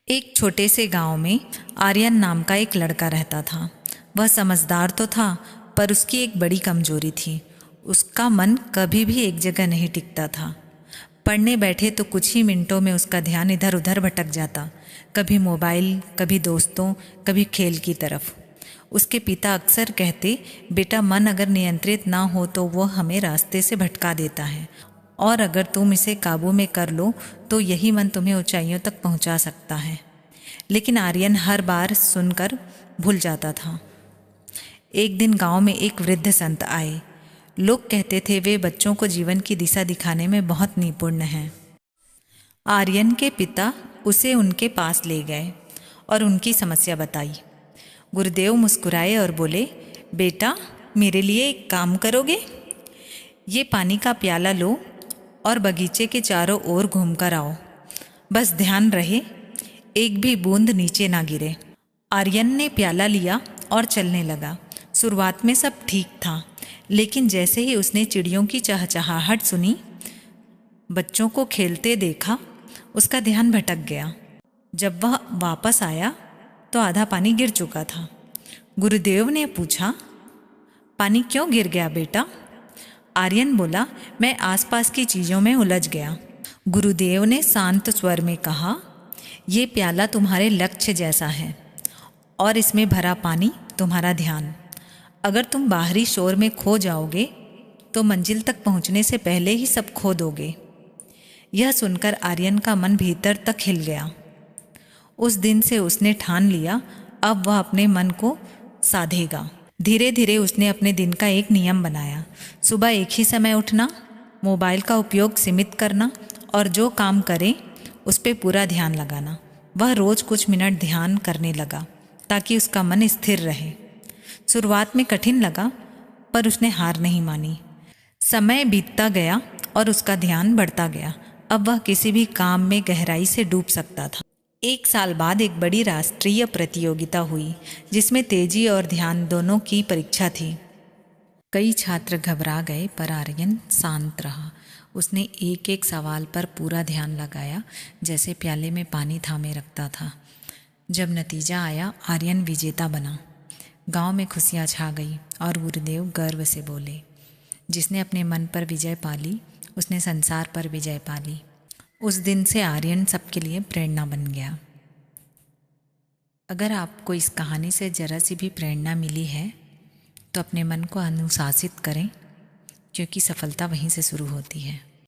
एक छोटे से गांव में आर्यन नाम का एक लड़का रहता था। वह समझदार तो था, पर उसकी एक बड़ी कमजोरी थी। उसका मन कभी भी एक जगह नहीं टिकता था। पढ़ने बैठे तो कुछ ही मिनटों में उसका ध्यान इधर उधर भटक जाता, कभी मोबाइल, कभी दोस्तों, कभी खेल की तरफ। उसके पिता अक्सर कहते, बेटा, मन अगर नियंत्रित ना हो तो वह हमें रास्ते से भटका देता है, और अगर तुम इसे काबू में कर लो तो यही मन तुम्हें ऊंचाइयों तक पहुंचा सकता है। लेकिन आर्यन हर बार सुनकर भूल जाता था। एक दिन गांव में एक वृद्ध संत आए। लोग कहते थे वे बच्चों को जीवन की दिशा दिखाने में बहुत निपुण हैं। आर्यन के पिता उसे उनके पास ले गए और उनकी समस्या बताई। गुरुदेव मुस्कुराए और बोले, बेटा, मेरे लिए एक काम करोगे? ये पानी का प्याला लो और बगीचे के चारों ओर घूमकर आओ। बस ध्यान रहे एक भी बूंद नीचे ना गिरे। आर्यन ने प्याला लिया और चलने लगा। शुरुआत में सब ठीक था, लेकिन जैसे ही उसने चिड़ियों की चहचहाहट सुनी, बच्चों को खेलते देखा, उसका ध्यान भटक गया। जब वह वापस आया तो आधा पानी गिर चुका था। गुरुदेव ने पूछा, पानी क्यों गिर गया बेटा? आर्यन बोला, मैं आसपास की चीज़ों में उलझ गया। गुरुदेव ने शांत स्वर में कहा, ये प्याला तुम्हारे लक्ष्य जैसा है और इसमें भरा पानी तुम्हारा ध्यान। अगर तुम बाहरी शोर में खो जाओगे तो मंजिल तक पहुंचने से पहले ही सब खो दोगे। यह सुनकर आर्यन का मन भीतर तक हिल गया। उस दिन से उसने ठान लिया, अब वह अपने मन को साधेगा। धीरे धीरे उसने अपने दिन का एक नियम बनाया। सुबह एक ही समय उठना, मोबाइल का उपयोग सीमित करना और जो काम करे उस पर पूरा ध्यान लगाना। वह रोज़ कुछ मिनट ध्यान करने लगा ताकि उसका मन स्थिर रहे। शुरुआत में कठिन लगा, पर उसने हार नहीं मानी। समय बीतता गया और उसका ध्यान बढ़ता गया। अब वह किसी भी काम में गहराई से डूब सकता था। एक साल बाद एक बड़ी राष्ट्रीय प्रतियोगिता हुई, जिसमें तेजी और ध्यान दोनों की परीक्षा थी। कई छात्र घबरा गए, पर आर्यन शांत रहा। उसने एक एक सवाल पर पूरा ध्यान लगाया, जैसे प्याले में पानी थामे रखता था। जब नतीजा आया, आर्यन विजेता बना। गांव में खुशियां छा गई और गुरुदेव गर्व से बोले, जिसने अपने मन पर विजय पाली उसने संसार पर विजय पाली। उस दिन से आर्यन सबके लिए प्रेरणा बन गया। अगर आपको इस कहानी से जरा सी भी प्रेरणा मिली है तो अपने मन को अनुशासित करें, क्योंकि सफलता वहीं से शुरू होती है।